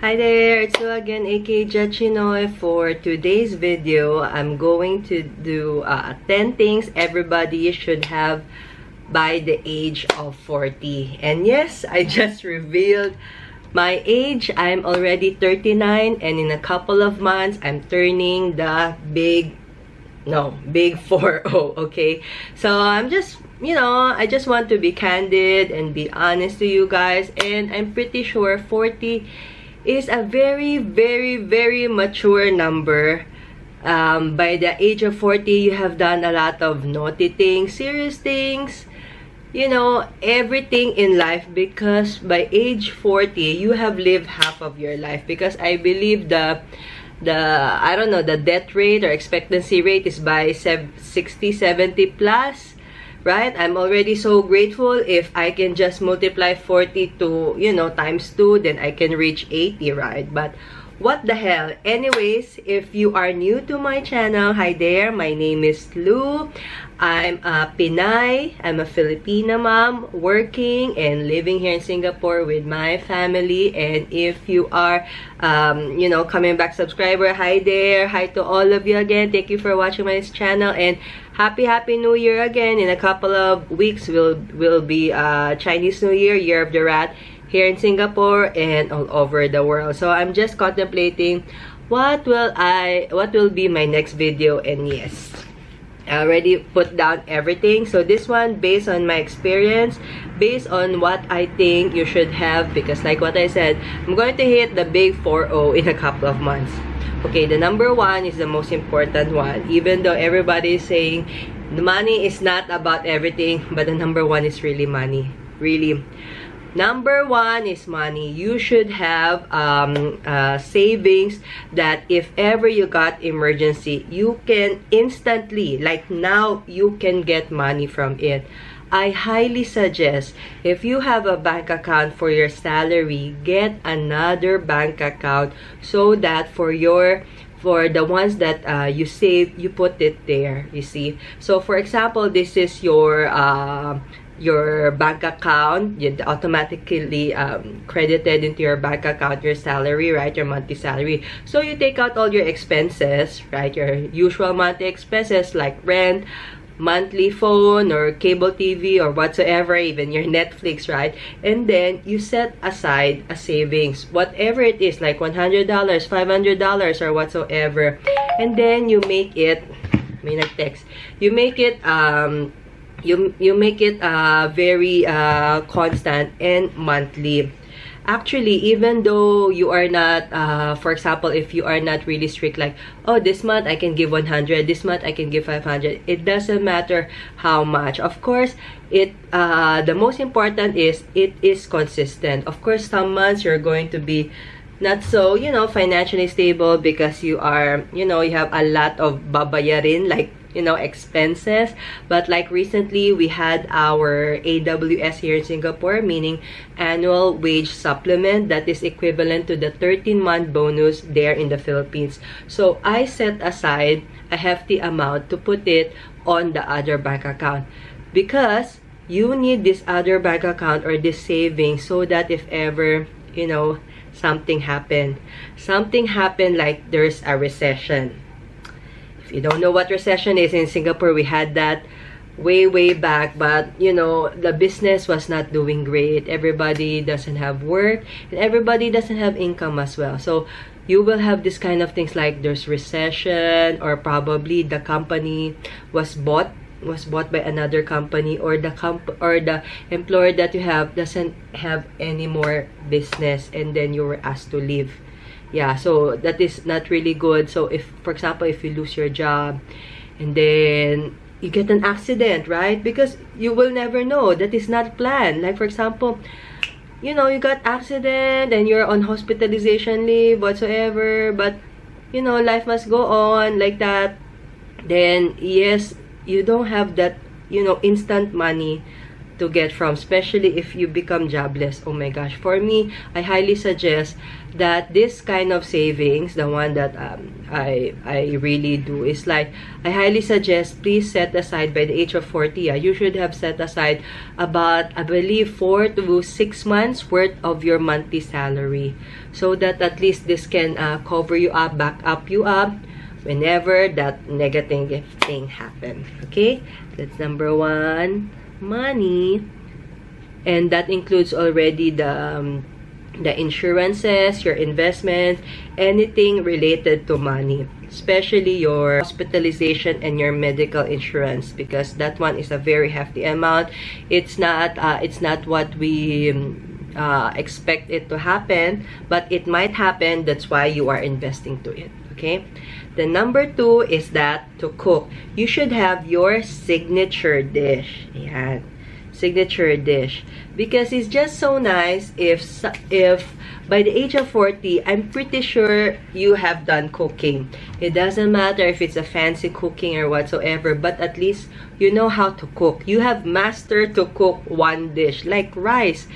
Hi there, it's Lou again, aka Jachinoy. For today's video, I'm going to do 10 things everybody should have by the age of 40. And yes, I just revealed my age. I'm already 39, and in a couple of months, I'm turning the big 40, okay? So I'm just, I just want to be candid and be honest to you guys. And I'm pretty sure 40 is a very, very, very mature number. By the age of 40, you have done a lot of naughty things, serious things, everything in life, because by age 40, you have lived half of your life. Because I believe the death rate or expectancy rate is by 60, 70 plus. Right? I'm already so grateful if I can just multiply 40 to, times 2, then I can reach 80, right? But what the hell? Anyways, if you are new to my channel, hi there, my name is Lou. I'm a Pinay. I'm a Filipina mom working and living here in Singapore with my family. And if you are, coming back subscriber, hi there. Hi to all of you again. Thank you for watching my channel, and Happy New Year again. In a couple of weeks will be Chinese New Year, Year of the Rat, here in Singapore and all over the world. So I'm just contemplating what will be my next video. And yes, I already put down everything. So this one, based on my experience, based on what I think you should have, because like what I said, I'm going to hit the big 40 in a couple of months. Okay, the number one is the most important one. Even though everybody is saying the money is not about everything, but the number one is really money. Really. Number one is money. You should have savings that if ever you got emergency, you can instantly, like now, you can get money from it. I highly suggest, if you have a bank account for your salary, get another bank account so that for the ones that you save, you put it there, you see. So for example, this is your bank account. You automatically credited into your bank account your salary, right? Your monthly salary. So you take out all your expenses, right? Your usual monthly expenses like rent, monthly phone or cable TV or whatsoever, even your Netflix, right? And then you set aside a savings, whatever it is, like $100, $500 or whatsoever. And then you make it, you make it you make it very constant and monthly. Actually, even though you are not, for example, if you are not really strict, like, oh, this month I can give 100, this month I can give 500, it doesn't matter how much. Of course, the most important is it is consistent. Of course, some months you're going to be not so, financially stable because you are, you have a lot of babayarin, like, expenses. But like recently, we had our AWS here in Singapore, meaning annual wage supplement, that is equivalent to the 13-month bonus there in the Philippines. So I set aside a hefty amount to put it on the other bank account, because you need this other bank account or this savings so that if ever, something happened like there's a recession. If you don't know what recession is, in Singapore, we had that way back, but the business was not doing great. Everybody doesn't have work and everybody doesn't have income as well. So you will have this kind of things like there's recession, or probably the company was bought by another company, or the employer that you have doesn't have any more business, and then you were asked to leave. Yeah, so that is not really good. So if, for example, if you lose your job and then you get an accident, right? Because you will never know. That is not planned. Like, for example, you got accident and you're on hospitalization leave, whatsoever, but, life must go on like that. Then, yes, you don't have that, instant money to get from, especially if you become jobless. Oh my gosh, for me, I highly suggest that this kind of savings, the one that I really do, is like, I highly suggest, please set aside by the age of 40. You should have set aside about, I believe, 4 to 6 months worth of your monthly salary, so that at least this can cover you up, back up you up whenever that negative thing happen. Okay, that's number 1, money. And that includes already the insurances, your investments, anything related to money, especially your hospitalization and your medical insurance, because that one is a very hefty amount. It's not what we expect it to happen, but it might happen. That's why you are investing to it. Okay, the number 2 is that to cook, you should have your signature dish. Yeah, signature dish, because it's just so nice if by the age of 40, I'm pretty sure you have done cooking. It doesn't matter if it's a fancy cooking or whatsoever, but at least you know how to cook. You have mastered to cook one dish, like rice,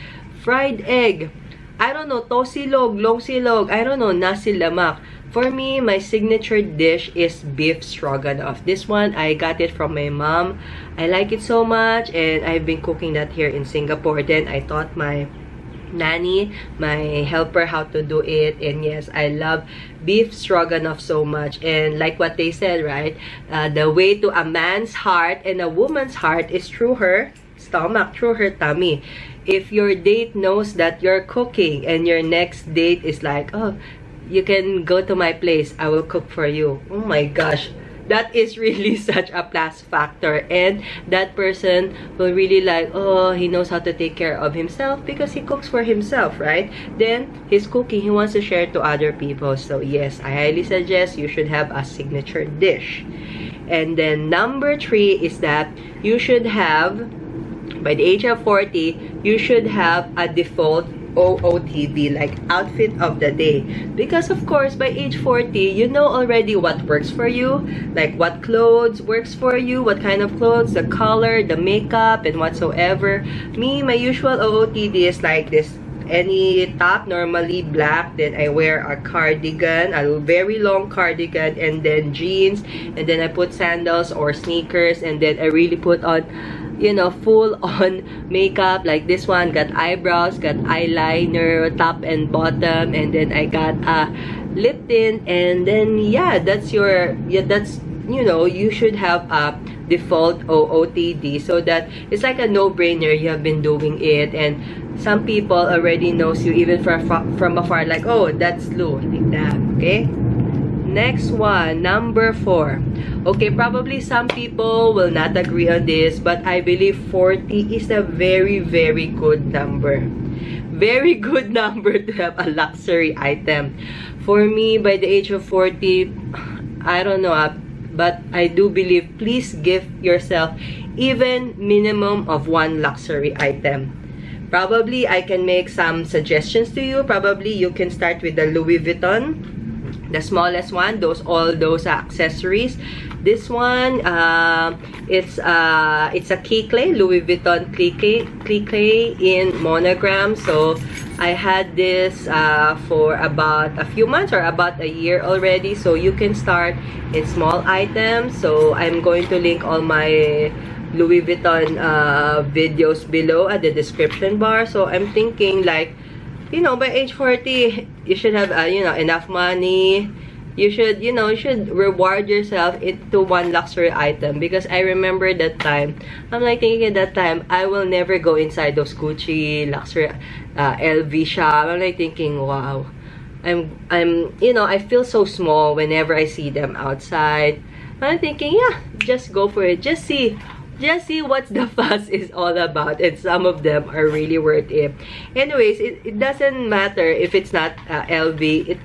fried egg, I don't know, tosilog, longsilog, I don't know, nasi lemak. For me, my signature dish is beef stroganoff. This one, I got it from my mom. I like it so much, and I've been cooking that here in Singapore. Then I taught my nanny, my helper, how to do it. And yes, I love beef stroganoff so much. And like what they said, right? The way to a man's heart and a woman's heart is through her stomach, through her tummy. If your date knows that you're cooking and your next date is like, oh, you can go to my place, I will cook for you. Oh my gosh, that is really such a plus factor. And that person will really like, oh, he knows how to take care of himself because he cooks for himself, right? Then his cooking, he wants to share to other people. So yes, I highly suggest you should have a signature dish. And then number 3 is that you should have, by the age of 40, you should have a default OOTD, like outfit of the day, because of course by age 40 you know already what works for you, like what clothes works for you, what kind of clothes, the color, the makeup, and whatsoever. Me, my usual OOTD is like this: any top, normally black, then I wear a cardigan, a very long cardigan, and then jeans, and then I put sandals or sneakers, and then I really put on, you know, full on makeup. Like this one, got eyebrows, got eyeliner, top and bottom, and then I got a lip tint. And then yeah, that's your, that's, you know, you should have a default OOTD, so that it's like a no-brainer. You have been doing it, and some people already knows you even from afar, like, oh, that's Lou, like that. Okay, next one, number 4. Okay, probably some people will not agree on this, but I believe 40 is a very, very good number. Very good number to have a luxury item. For me, by the age of 40, I don't know, but I do believe, please give yourself even minimum of 1 luxury item. Probably I can make some suggestions to you. Probably you can start with the Louis Vuitton, the smallest one, all those accessories. This one, it's a Key-Clay, Louis Vuitton Key-Clay in monogram. So I had this for about a few months or about a year already. So you can start in small items. So I'm going to link all my Louis Vuitton videos below at the description bar. So I'm thinking, like, you know, by age 40, you should have, you know, enough money. You should, you know, you should reward yourself into 1 luxury item. Because I remember that time, I'm like thinking at that time, I will never go inside those Gucci, luxury, LV shop. I'm like thinking, wow, I'm, you know, I feel so small whenever I see them outside. I'm thinking, yeah, just go for it. Just see what the fuss is all about, and some of them are really worth it. Anyways, it doesn't matter if it's not LV.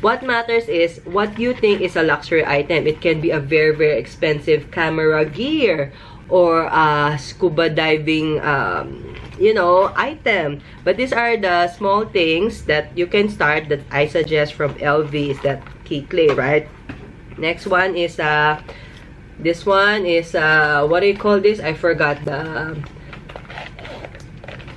What matters is what you think is a luxury item. It can be a very, very expensive camera gear or a scuba diving you know, item. But these are the small things that you can start, that I suggest from LV, is that Key-Clay, right? Next one is this one is what do you call this? I forgot the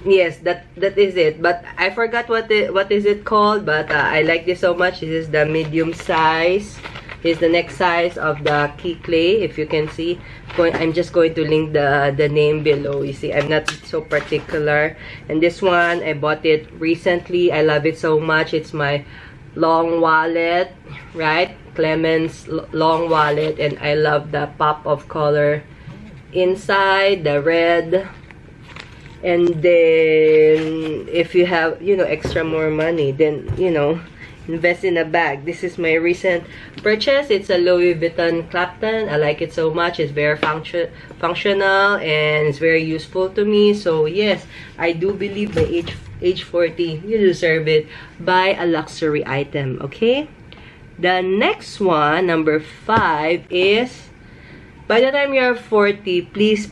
Yes, that is it. But I forgot what is it called. But I like this so much. This is the medium size. This is the next size of the key clay. If you can see, I'm just going to link the name below. You see, I'm not so particular. And this one, I bought it recently. I love it so much. It's my long wallet, right? Clemens long wallet, and I love the pop of color inside, the red. And then if you have, you know, extra more money, then, you know, invest in a bag. This is my recent purchase. It's a Louis Vuitton Clapton. I like it so much. It's very functional and it's very useful to me. So yes, I do believe by age 40 you deserve it. Buy a luxury item. Okay, the next one, number 5, is by the time you're 40, please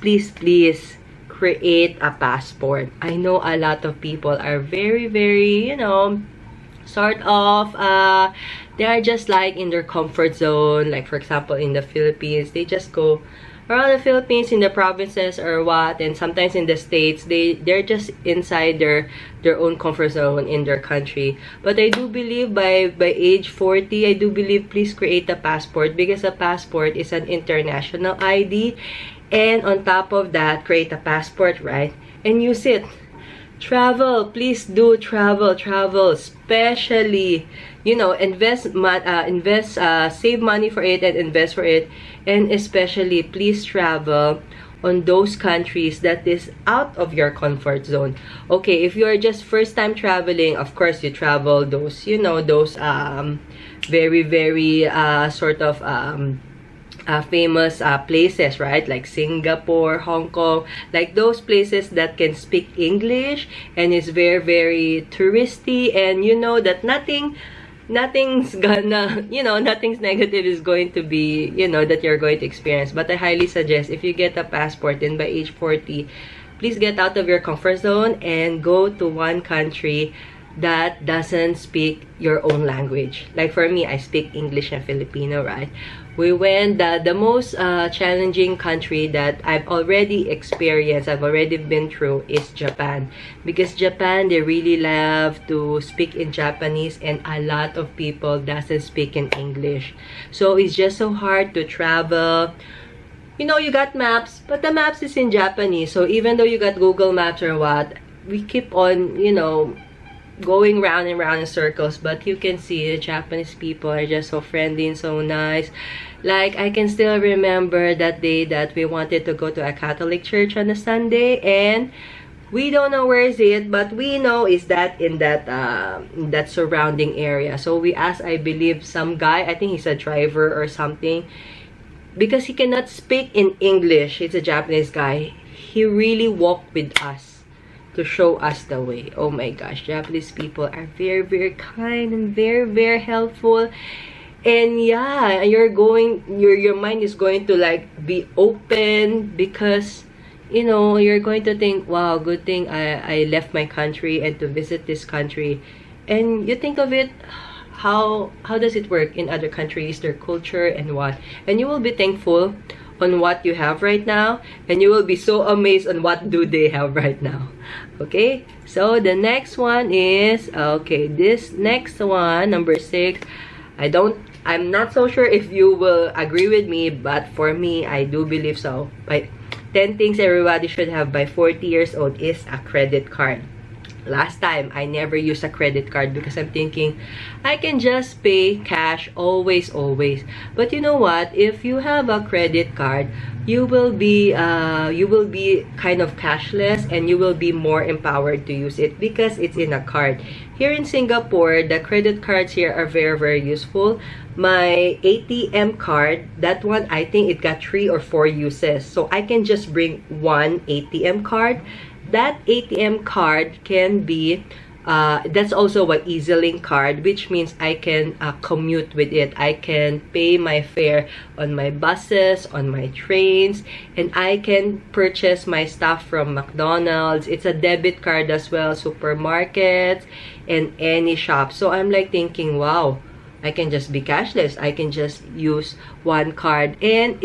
create a passport. I know a lot of people are very, you know, sort of they are just like in their comfort zone. Like for example, in the Philippines, they just go around the Philippines, in the provinces or what, and sometimes in the States, they're just inside their own comfort zone in their country. But I do believe by age 40, I do believe please create a passport, because a passport is an international ID. And on top of that, create a passport, right? And use it. Travel, please do travel, especially, you know, save money for it and invest for it. And especially, please travel on those countries that is out of your comfort zone. Okay, if you are just first time traveling, of course you travel those, you know, those very sort of famous places, right? Like Singapore, Hong Kong, like those places that can speak English and is very touristy, and you know that nothing's gonna, you know, nothing's negative is going to be, you know, that you're going to experience. But I highly suggest, if you get a passport, then by age 40, please get out of your comfort zone and go to one country that doesn't speak your own language. Like for me, I speak English and Filipino, right? We went, the most challenging country that I've already experienced, I've already been through, is Japan. Because Japan, they really love to speak in Japanese, and a lot of people doesn't speak in English. So it's just so hard to travel. You know, you got maps, but the maps is in Japanese. So even though you got Google Maps or what, we keep on, you know, going round and round in circles. But you can see the Japanese people are just so friendly and so nice. Like, I can still remember that day that we wanted to go to a Catholic church on a Sunday, and we don't know where is it, but we know is that in that surrounding area. So we asked, I believe, some guy, I think he's a driver or something, because he cannot speak in English. He's a Japanese guy. He really walked with us to show us the way. Oh my gosh, Japanese people are very kind and very helpful. And yeah, your mind is going to like be open, because you know, you're going to think, wow, good thing I left my country and to visit this country. And you think of it, how does it work in other countries, their culture and what, and you will be thankful on what you have right now, and you will be so amazed on what do they have right now. Okay, so the next one is, okay, this next one, number 6, I'm not so sure if you will agree with me, but for me, I do believe so. By 10 things everybody should have by 40 years old is a credit card. Last time, I never used a credit card because I'm thinking, I can just pay cash always. But you know what? If you have a credit card, you will be kind of cashless, and you will be more empowered to use it because it's in a card. Here in Singapore, the credit cards here are very useful. My ATM card, that one, I think it got 3 or 4 uses. So I can just bring one ATM card. That ATM card can be, that's also an EasyLink card, which means I can commute with it. I can pay my fare on my buses, on my trains, and I can purchase my stuff from McDonald's. It's a debit card as well, supermarkets, and any shop. So I'm like thinking, wow, I can just be cashless. I can just use one card, and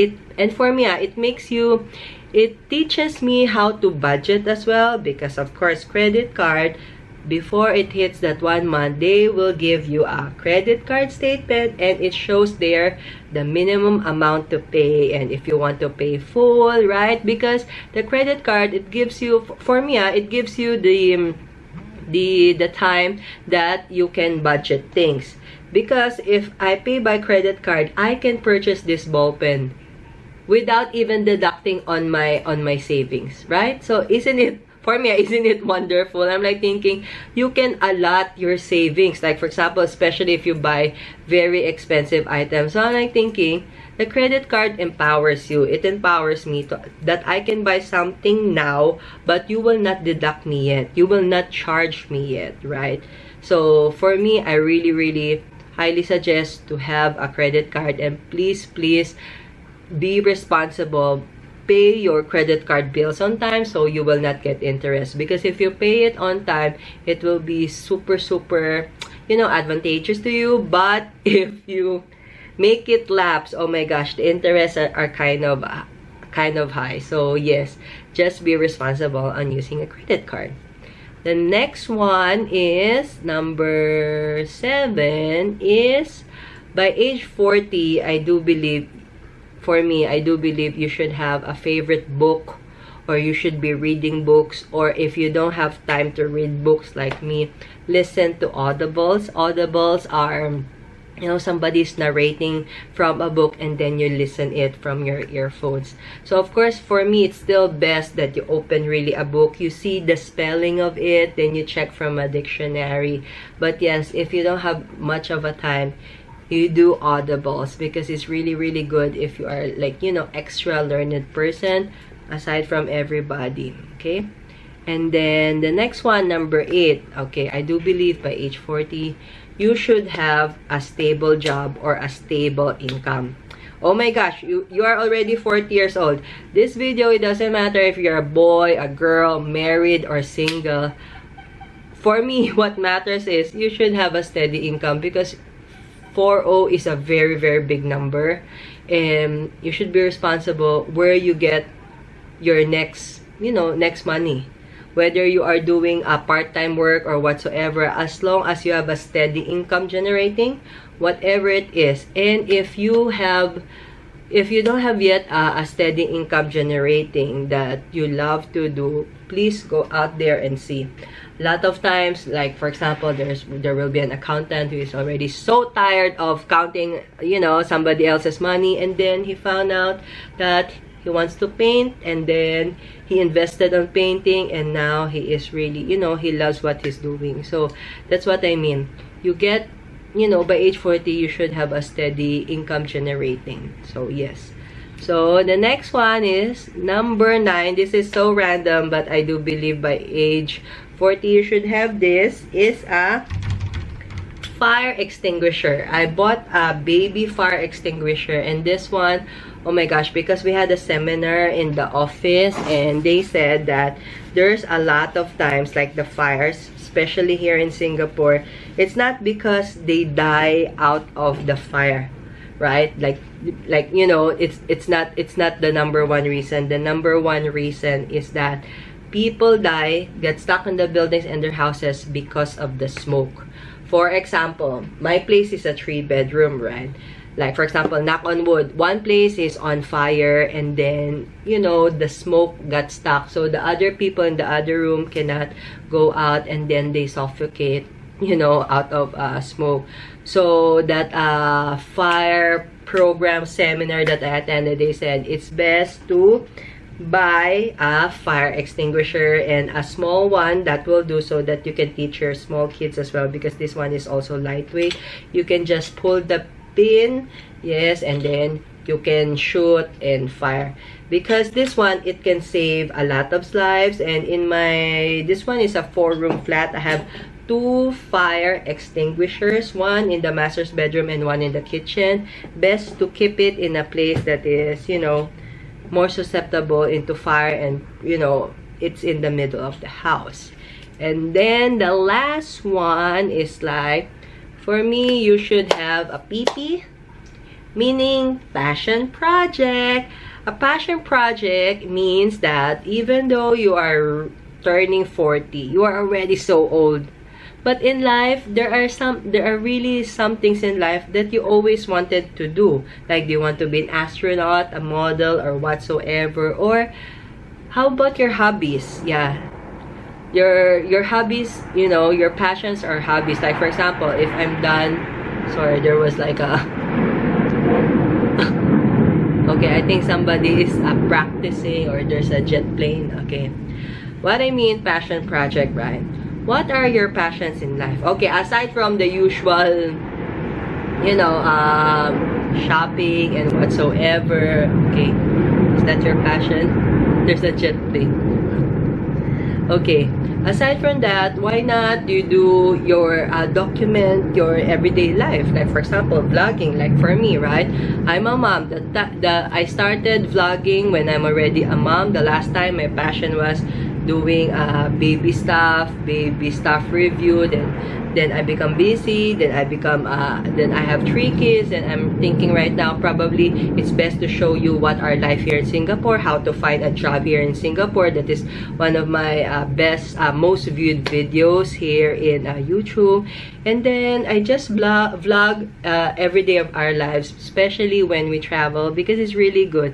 for me, it makes you, It teaches me how to budget as well, because of course credit card, before it hits that 1 month, they will give you a credit card statement, and it shows there the minimum amount to pay, and if you want to pay full, right? Because the credit card, it gives you, for me, it gives you the time that you can budget things. Because if I pay by credit card, I can purchase this ball pen without even deducting on my savings, right? So isn't it, for me, isn't it wonderful? I'm like thinking, you can allot your savings. Like, for example, especially if you buy very expensive items. So I'm like thinking, the credit card empowers you. It empowers me that I can buy something now, but you will not deduct me yet. You will not charge me yet, right? So for me, I really, really highly suggest to have a credit card. And please, please be responsible. Pay your credit card bills on time so you will not get interest. Because if you pay it on time, it will be super, super, advantageous to you. But if you make it lapse, oh my gosh, the interests are kind of high. So yes, just be responsible on using a credit card. The next one is number 7 is by age 40, I do believe you should have a favorite book, or you should be reading books. Or if you don't have time to read books like me, listen to audibles. Audibles are, somebody's narrating from a book, and then you listen it from your earphones. So of course, for me, it's still best that you open really a book, you see the spelling of it, then you check from a dictionary. But yes, if you don't have much of a time, you do audibles, because it's really, really good if you are like, extra learned person aside from everybody. Okay, and then the next one, number 8. Okay, I do believe by age 40 you should have a stable job or a stable income. Oh my gosh, you are already 40 years old. This video, it doesn't matter if you're a boy, a girl, married or single. For me, what matters is you should have a steady income, because 40 is a very, very big number, and you should be responsible where you get your next money. Whether you are doing a part-time work or whatsoever, as long as you have a steady income generating, whatever it is. And if you don't have yet a steady income generating that you love to do, please go out there and see. A lot of times, like for example, there will be an accountant who is already so tired of counting, somebody else's money, and then he found out that he wants to paint, and then he invested on painting, and now he is really, he loves what he's doing. So that's what I mean. You get, by age 40, you should have a steady income generating. So yes. So the next one is number 9. This is so random, but I do believe by age 40 you should have this, is a fire extinguisher. I bought a baby fire extinguisher, and this one, oh my gosh, because we had a seminar in the office, and they said that there's a lot of times, like the fires, especially here in Singapore, it's not because they die out of the fire, right? Like it's not the number one reason. The number one reason is that people get stuck in the buildings and their houses because of the smoke. For example, my place is a 3-bedroom, right? Like, for example, knock on wood, one place is on fire, and then, the smoke got stuck. So the other people in the other room cannot go out, and then they suffocate, out of smoke. So that fire program seminar that I attended, they said it's best to buy a fire extinguisher, and a small one that will do, so that you can teach your small kids as well, because this one is also lightweight. You can just pull the pin, yes, and then you can shoot and fire, because this one, it can save a lot of lives. And in this one is a 4-room flat. I have 2 fire extinguishers, one in the master's bedroom and one in the kitchen. Best to keep it in a place that is, more susceptible into fire, and it's in the middle of the house. And then the last one is like, for me, you should have a PP, meaning passion project. A passion project means that even though you are turning 40, you are already so old. But in life, there are really some things in life that you always wanted to do. Like, do you want to be an astronaut, a model, or whatsoever? Or how about your hobbies? Yeah. Your hobbies, you know, your passions or hobbies. Like, for example, if I'm done, sorry, there was like a okay, I think somebody is practicing, or there's a jet plane. Okay, what I mean passion project, right? What are your passions in life? Okay, aside from the usual, you know, shopping and whatsoever. Okay, is that your passion? There's a jet plane. Okay, aside from that, why not you do your document your everyday life? Like, for example, vlogging. Like for me, right? I'm a mom. I started vlogging when I'm already a mom. The last time my passion was doing baby stuff review. Then I become busy. Then I have 3 kids, and I'm thinking right now probably it's best to show you what our life here in Singapore, how to find a job here in Singapore. That is one of my most viewed videos here in YouTube. And then I just vlog every day of our lives, especially when we travel, because it's really good.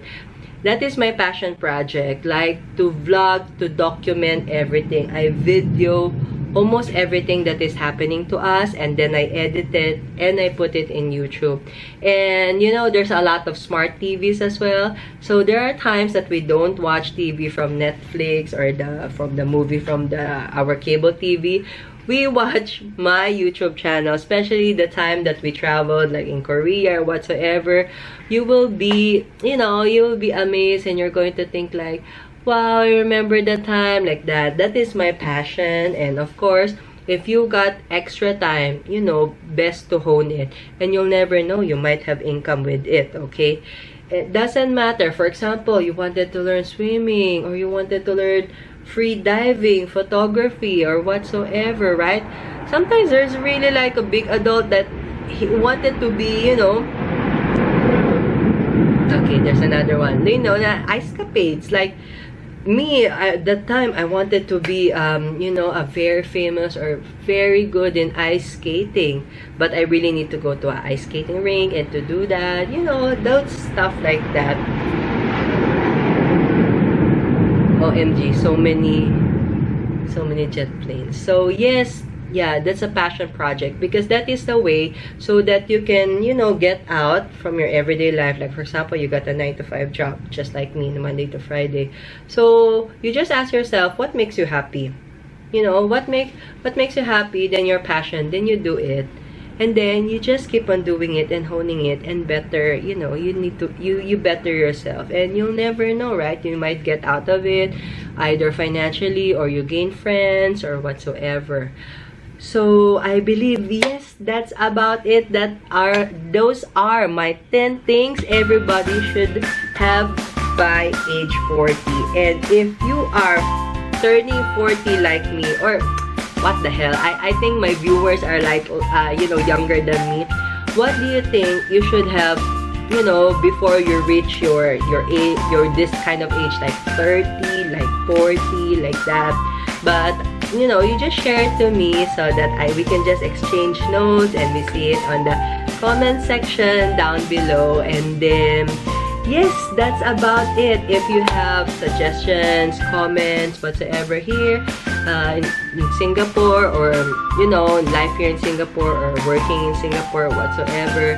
That is my passion project, like to vlog, to document everything. I video almost everything that is happening to us, and then I edit it and I put it in YouTube. And you know, there's a lot of smart TVs as well. So there are times that we don't watch TV from Netflix or from the movie from our cable TV. We watch my YouTube channel, especially the time that we traveled, like in Korea or whatsoever. You will be, you know, you will be amazed, and you're going to think like, wow, I remember that time, like that. That is my passion. And of course, if you got extra time, you know, best to hone it. And you'll never know, you might have income with it, okay? It doesn't matter. For example, you wanted to learn swimming, or you wanted to learn free diving, photography, or whatsoever, right? Sometimes there's really like a big adult that he wanted to be, you know, okay, there's another one, you know, na ice capades. Like me, at that time, I wanted to be, you know, a very famous or very good in ice skating. But I really need to go to an ice skating rink, and to do that, you know, those stuff like that. OMG, so many jet planes. So yes, yeah, that's a passion project, because that is the way so that you can, you know, get out from your everyday life. Like for example, you got a 9-to-5 job, just like me, Monday to Friday. So you just ask yourself, what makes you happy? You know, what makes you happy? Then your passion, then you do it. And then you just keep on doing it and honing it, and better, you know, you need to you better yourself, and you'll never know, right? You might get out of it either financially, or you gain friends or whatsoever. So I believe, yes, that's about it. Those are my 10 things everybody should have by age 40. And if you are turning 40 like me, or what the hell, I think my viewers are like, you know, younger than me. What do you think you should have, you know, before you reach your age, this kind of age, like 30, like 40, like that? But you know, you just share it to me so that we can just exchange notes, and we see it on the comment section down below. And then yes, that's about it. If you have suggestions, comments, whatsoever here in Singapore, or you know, life here in Singapore, or working in Singapore, whatsoever,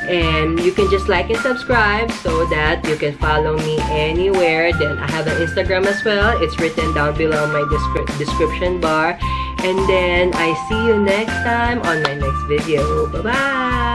and you can just like and subscribe so that you can follow me anywhere. Then I have an Instagram as well. It's written down below my description bar. And then I see you next time on my next video. Bye bye.